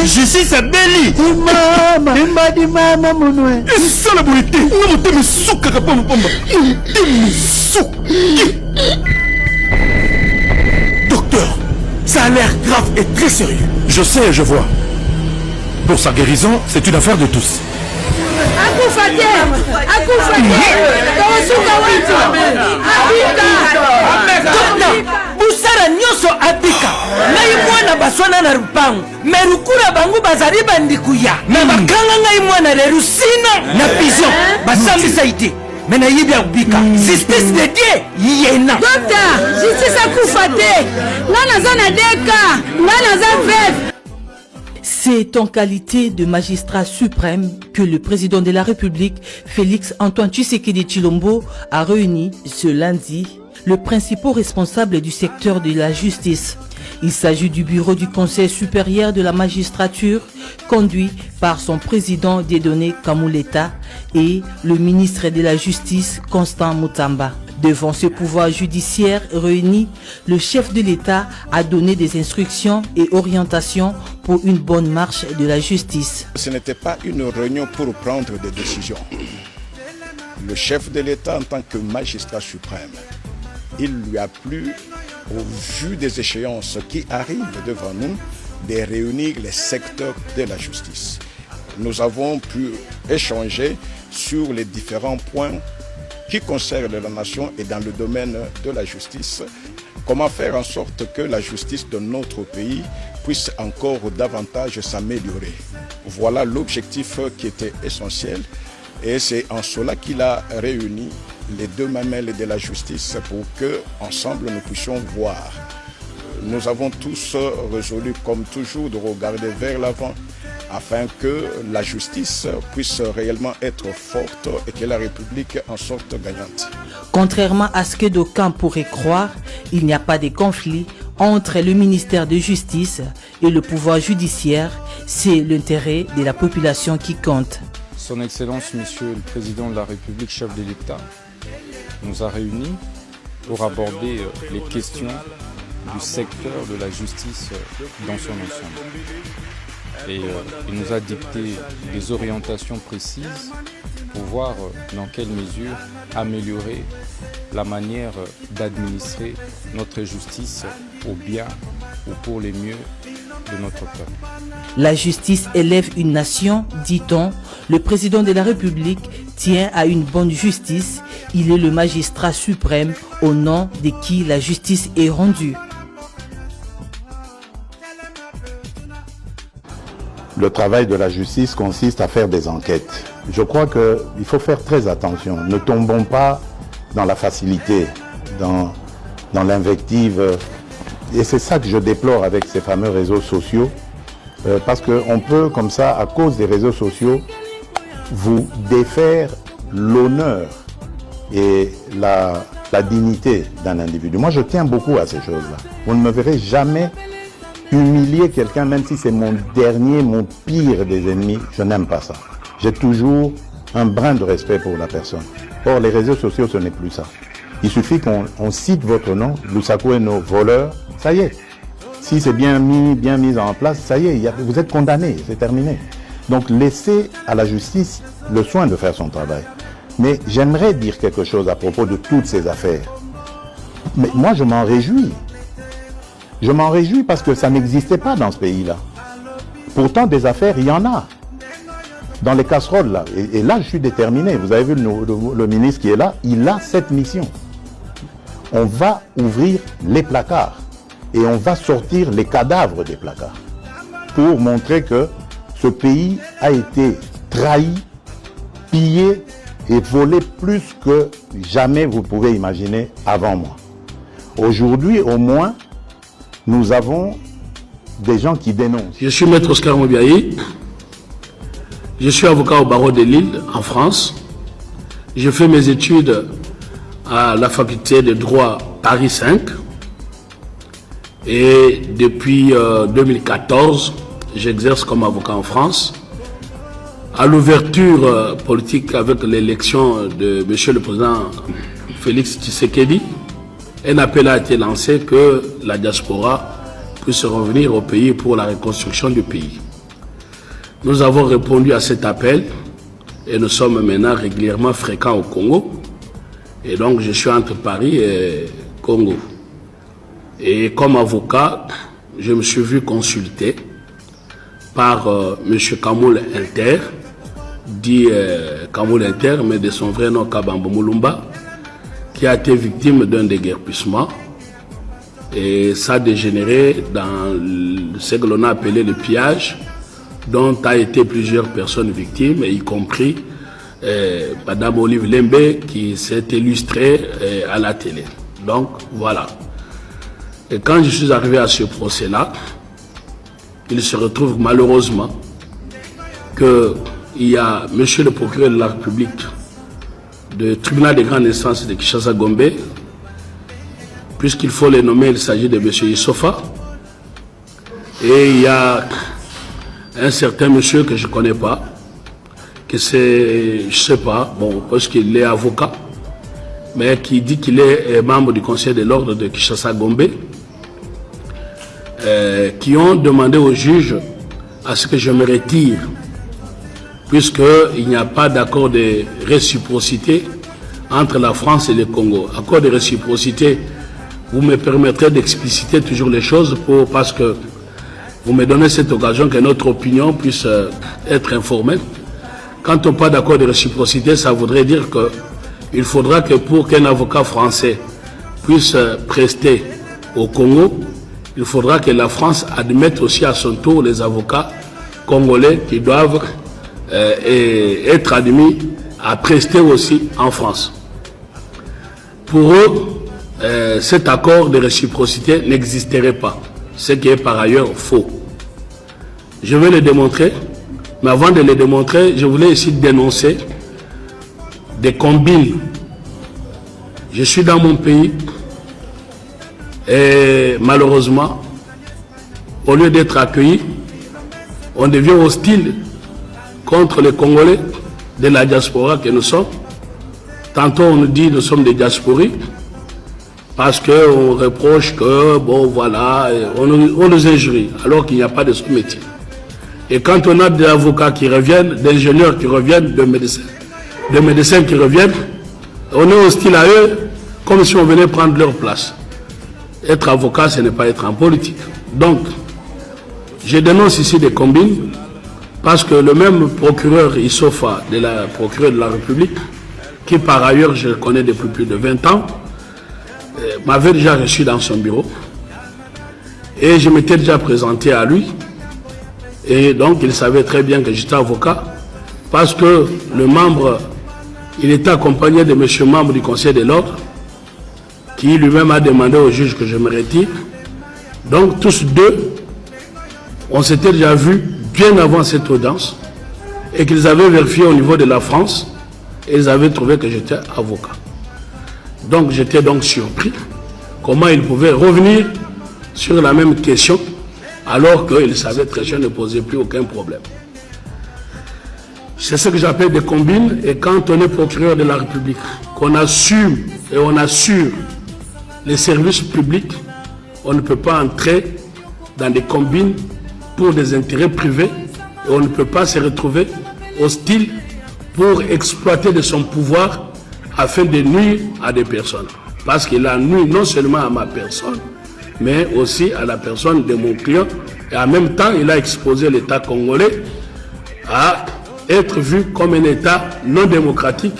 Justice à Beli. Mama monoué. Et ça la bonité. Nous me souka kapamba pamba. Docteur, ça a l'air grave et très sérieux. Je sais, je vois. Pour sa guérison, c'est une affaire de tous. Busara nyoso abika ngai mwana baswana na rupangu merukura bangu bazari bandikuya na bakanga ngai mwana lerusina na prison basambi saite mena yibi abika justice de Dieu yena docteur justice akufate ngana zana deka ngana za veuve. C'est en qualité de magistrat suprême que le président de la République, Félix Antoine Tshisekedi Tshilombo, a réuni ce lundi les principaux responsables du secteur de la justice. Il s'agit du bureau du Conseil supérieur de la magistrature, conduit par son président Dieudonné Kamuleta et le ministre de la Justice, Constant Mutamba. Devant ce pouvoir judiciaire réuni, le chef de l'État a donné des instructions et orientations pour une bonne marche de la justice. Ce n'était pas une réunion pour prendre des décisions. Le chef de l'État en tant que magistrat suprême, il lui a plu, au vu des échéances qui arrivent devant nous, de réunir les secteurs de la justice. Nous avons pu échanger sur les différents points qui concernent la nation et dans le domaine de la justice. Comment faire en sorte que la justice de notre pays puisse encore davantage s'améliorer. Voilà l'objectif qui était essentiel et c'est en cela qu'il a réuni les deux mamelles de la justice pour que ensemble nous puissions voir. Nous avons tous résolu comme toujours de regarder vers l'avant afin que la justice puisse réellement être forte et que la République en sorte gagnante. Contrairement à ce que d'aucuns pourraient croire, il n'y a pas de conflit entre le ministère de Justice et le pouvoir judiciaire. C'est l'intérêt de la population qui compte. Son Excellence, Monsieur le Président de la République, chef de l'État, nous a réunis pour aborder les questions du secteur de la justice dans son ensemble. Et il nous a dicté des orientations précises pour voir dans quelle mesure améliorer la manière d'administrer notre justice au bien ou pour les mieux de notre peuple. La justice élève une nation, dit-on. Le président de la République tient à une bonne justice. Il est le magistrat suprême au nom de qui la justice est rendue. Le travail de la justice consiste à faire des enquêtes. Je crois qu'il faut faire très attention. Ne tombons pas dans la facilité, dans l'invective. Et c'est ça que je déplore avec ces fameux réseaux sociaux. Parce qu'on peut, comme ça, à cause des réseaux sociaux, vous défaire l'honneur et la dignité d'un individu. Moi, je tiens beaucoup à ces choses-là. Vous ne me verrez jamais humilier quelqu'un, même si c'est mon dernier, mon pire des ennemis, je n'aime pas ça. J'ai toujours un brin de respect pour la personne. Or, les réseaux sociaux, ce n'est plus ça. Il suffit qu'on cite votre nom, Lusako et nos voleurs, ça y est. Si c'est bien mis en place, ça y est, vous êtes condamné, c'est terminé. Donc, laissez à la justice le soin de faire son travail. Mais j'aimerais dire quelque chose à propos de toutes ces affaires. Mais moi, je m'en réjouis. Je m'en réjouis parce que ça n'existait pas dans ce pays-là. Pourtant, des affaires, il y en a. Dans les casseroles, là. Et là, je suis déterminé. Vous avez vu le ministre qui est là, il a cette mission. On va ouvrir les placards et on va sortir les cadavres des placards pour montrer que ce pays a été trahi, pillé et volé plus que jamais vous pouvez imaginer avant moi. Aujourd'hui, au moins, nous avons des gens qui dénoncent. Je suis maître Oscar Mobiaï. Je suis avocat au barreau de Lille, en France. J'ai fait mes études à la faculté de droit Paris 5. Et depuis 2014, j'exerce comme avocat en France. À l'ouverture politique avec l'élection de M. le Président Félix Tshisekedi, un appel a été lancé que la diaspora puisse revenir au pays pour la reconstruction du pays. Nous avons répondu à cet appel et nous sommes maintenant régulièrement fréquents au Congo. Et donc je suis entre Paris et Congo. Et comme avocat, je me suis vu consulté par M. Kamoul Inter, dit Kamoul Inter, mais de son vrai nom Kabambo Moulumba, qui a été victime d'un déguerpissement. Et ça a dégénéré dans ce que l'on a appelé le pillage, dont a été plusieurs personnes victimes, y compris Madame Olive Lembe, qui s'est illustrée à la télé. Donc voilà. Et quand je suis arrivé à ce procès-là, il se retrouve malheureusement qu'il y a monsieur le procureur de la République du tribunal de grande instance de Kinshasa-Gombe, puisqu'il faut les nommer, il s'agit de monsieur Issofa, et il y a un certain monsieur que je ne connais pas, que c'est, je ne sais pas, bon, parce qu'il est avocat, mais qui dit qu'il est membre du conseil de l'ordre de Kinshasa-Gombe, qui ont demandé au juge à ce que je me retire, puisqu'il n'y a pas d'accord de réciprocité entre la France et le Congo. Accord de réciprocité, vous me permettrez d'expliciter toujours les choses parce que vous me donnez cette occasion que notre opinion puisse être informée. Quand on parle d'accord de réciprocité, ça voudrait dire qu'il faudra que pour qu'un avocat français puisse prester au Congo, il faudra que la France admette aussi à son tour les avocats congolais qui doivent être admis à prester aussi en France. Pour eux, cet accord de réciprocité n'existerait pas, ce qui est par ailleurs faux. Je vais le démontrer, mais avant de le démontrer, je voulais ici dénoncer des combines. Je suis dans mon pays et malheureusement, au lieu d'être accueilli, on devient hostile contre les Congolais de la diaspora que nous sommes. Tantôt on nous dit que nous sommes des diasporiques parce qu'on reproche que, bon voilà, on nous injurie alors qu'il n'y a pas de ce métier. Et quand on a des avocats qui reviennent, d'ingénieurs qui reviennent, de médecins qui reviennent, on est hostile à eux comme si on venait prendre leur place. Être avocat, ce n'est pas être en politique. Donc, je dénonce ici des combines parce que le même procureur Issofa, procureur de la République, qui par ailleurs je le connais depuis plus de 20 ans, m'avait déjà reçu dans son bureau et je m'étais déjà présenté à lui et donc il savait très bien que j'étais avocat parce que le membre, il était accompagné de monsieur membre du conseil de l'ordre qui lui-même a demandé au juge que je me retire. Donc tous deux, on s'était déjà vus bien avant cette audience et qu'ils avaient vérifié au niveau de la France et ils avaient trouvé que j'étais avocat. Donc j'étais donc surpris comment ils pouvaient revenir sur la même question alors qu'ils savaient très bien ne poser plus aucun problème. C'est ce que j'appelle des combines et quand on est procureur de la République, qu'on assume et on assure les services publics, on ne peut pas entrer dans des combines pour des intérêts privés et on ne peut pas se retrouver hostile pour exploiter de son pouvoir afin de nuire à des personnes. Parce qu'il a nui non seulement à ma personne, mais aussi à la personne de mon client. Et en même temps, il a exposé l'État congolais à être vu comme un État non démocratique.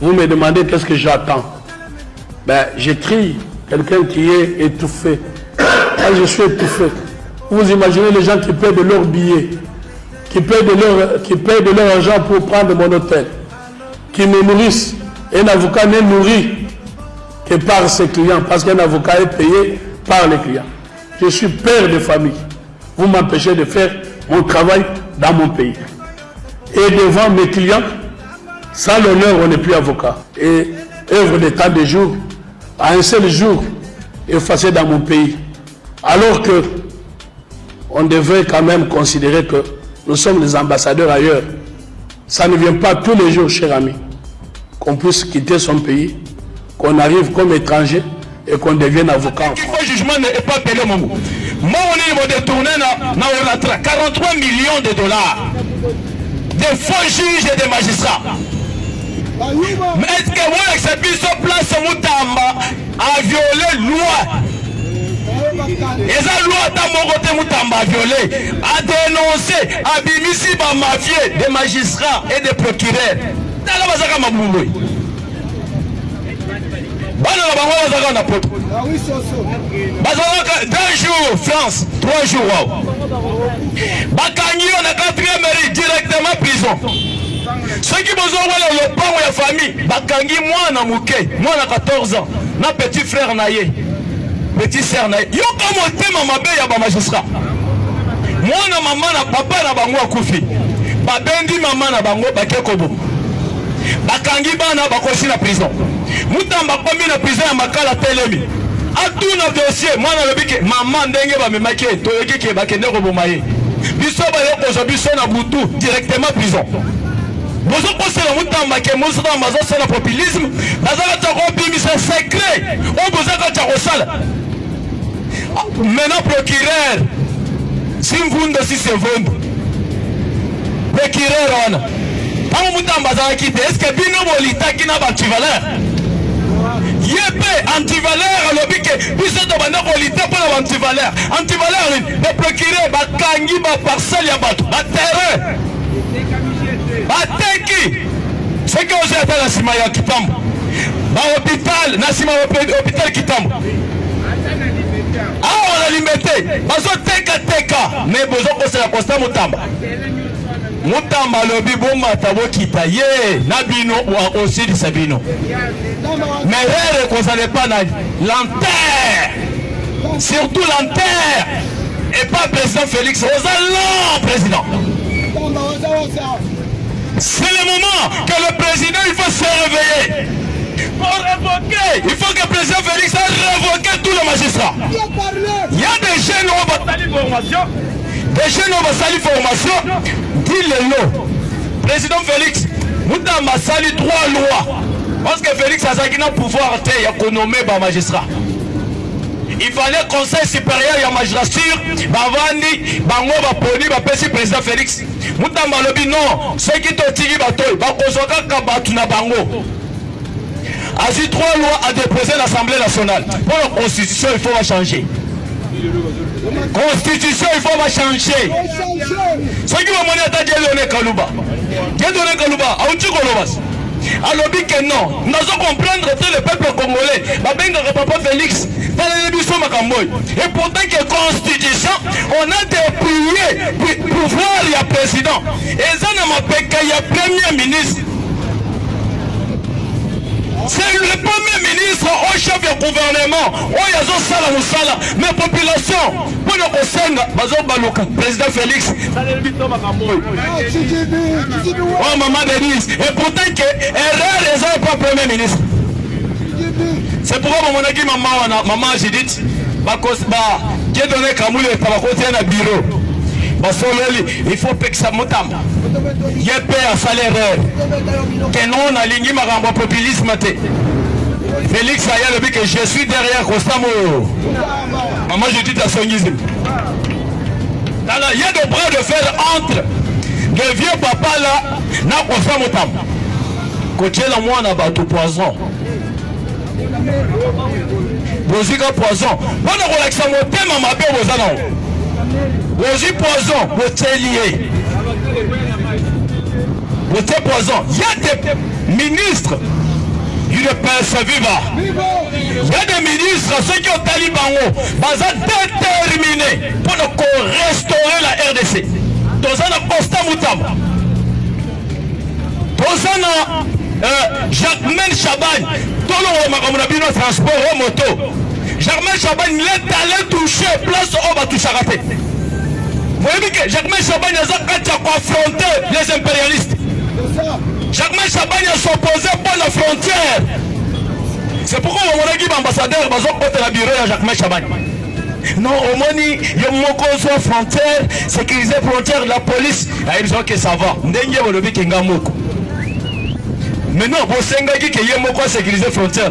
Vous me demandez qu'est-ce que j'attends. Ben, j'écris quelqu'un qui est étouffé. Quand je suis étouffé, vous imaginez les gens qui paient de leurs billets, qui paient de leur argent pour prendre mon hôtel, qui me nourrissent. Un avocat n'est nourri que par ses clients, parce qu'un avocat est payé par les clients. Je suis père de famille. Vous m'empêchez de faire mon travail dans mon pays. Et devant mes clients, sans l'honneur, on n'est plus avocat. Et œuvre de tant de jours, à un seul jour, effacé dans mon pays. Alors que on devrait quand même considérer que nous sommes des ambassadeurs ailleurs. Ça ne vient pas tous les jours, cher ami, qu'on puisse quitter son pays, qu'on arrive comme étranger et qu'on devienne avocat en France. Le jugement n'est pas appelé mon on a détourné 43 millions de dollars. Des faux juges et des magistrats. Mais est-ce que vous acceptez sur place Moutamba a violé loi? Et ça loi à mon côté Moutamba a violé, a dénoncé, a bimisi par mafieux, des magistrats et des procureurs. Dans la bazaka mabouboui. Bazaka 2 jours France, 3 jours Bakangi on a 4e mairie directement prison. Ceux qui besoin le pan ou la famille, Bakangi moi na mouké, moi na 14 ans, na petit frère naïe, petit sœur naïe. Yo comme on t'aime ma belle ya ba magistrat. Moi na maman na papa na bango akufi. Babendi maman na bango bakekobo. Bakangi bana bakosi na prison. Moutamba komi na prison ya makala telemi. Atu na dossier, moi na lobike maman ndenge ba memake to yeki bakende ko bomaye. Biso ba yoko zo biso na butu directement prison. Bozo kosela Moutamba ke mozo na mazo sala populisme, bazaka toko bimise secret. O bozaka toko sala. Maintenant procureur Simvundo si se vondo. Procureur wana. Tango Moutamba za kite, est-ce que bino bolita kina ba antivaleur? Yépe antivaleur lobike biso to bana bolita pour la antivaleur. Antivaleur le procureur ba kangi ba parcelle ya bato, ba terrain. Ba teki. C'est que vous êtes à la sima ya Kitambo. Ba hôpital, na sima hôpital Kitambo. Ah, on a limité. Bazo teka. Mais bozo ko la constat Moutamba. Moutamba lobi bomba tabo kita ye nabino ou aussi de Sabino. Mais elle ne concerne pas l'enterre. Surtout l'enterre. Et pas président Félix Rosalan, président. C'est le moment que le président il faut se réveiller. Pour révoquer, il faut que le président Félix a révoqué tous les magistrats. Il y a des jeunes qui ont battu formation. Des jeunes qui ont battu formation. Dis-le-le. Président Félix, nous avons sali 3 lois. Parce que Félix a un pouvoir de nommer les magistrats. Il fallait conseil supérieur de la magistrature. Bavandi, Bango, Baponi, Bapesi, président Félix. Nous avons dit non. Ceux qui ont tiré Batoy, Bakozoka, Kabatuna, Bango. Asi 3 lois à déposer l'Assemblée nationale. Pour la constitution, il faut la changer. Constitution, il faut la changer. Ceux qui vont mener à Dieudonné Kalouba. Dieudonné Kalouba, à Outi Kolobas. Alors, dit que non, nous allons comprendre que le peuple congolais, Papa Félix, dans les émissions Makamboy. Et pourtant que la constitution, on a dépouillé pouvoir, il y a président. Et ça n'a pas qu'il y a premier ministre. C'est le premier ministre au chef du gouvernement. Oh, il y a un sala moussala. Mais population, pour le conseil, président Félix, oh, maman Denise. Et pourtant que erreur n'est pas premier ministre. C'est pourquoi mon ami maman Judith, qui donné Kamoule et Tabakoté à bureau. Il faut que ça m'entende. Il y a peur à salaire. Que non, on a ligné ma rambo populisme. Félix a dit que je suis derrière Costamo. Maman, je dis à son isme. Il y a des bras de fer entre le vieux papa là, n'a Costamo tam. Côté là, moi, on a battu poison. Bozika poison. Bon, on a relaxé mon thème à ma paix aux annonces. Vous poison, vous êtes lié. Vous êtes poison. Il y a des ministres qui ne peuvent vivre. Il y a des ministres, ceux qui ont taliban, ils sont déterminés pour restaurer la RDC. Dans un constat Moutamba. Dans un Jacques Chaban, dans le transport au moto. Jacques Chaban, il est allé toucher place où on va toucher à rater. Vous voyez que Jacques Chaban a affronté les impérialistes. Jacques Chaban a s'opposé pour la frontière. C'est pourquoi on a dit l'ambassadeur va la bureau de Jacques Chaban. Non, au moins, il y a une frontière, sécuriser frontière de la police. Ils ont que ça va. Mais non, vous savez qu'il y a une sécuriser frontière.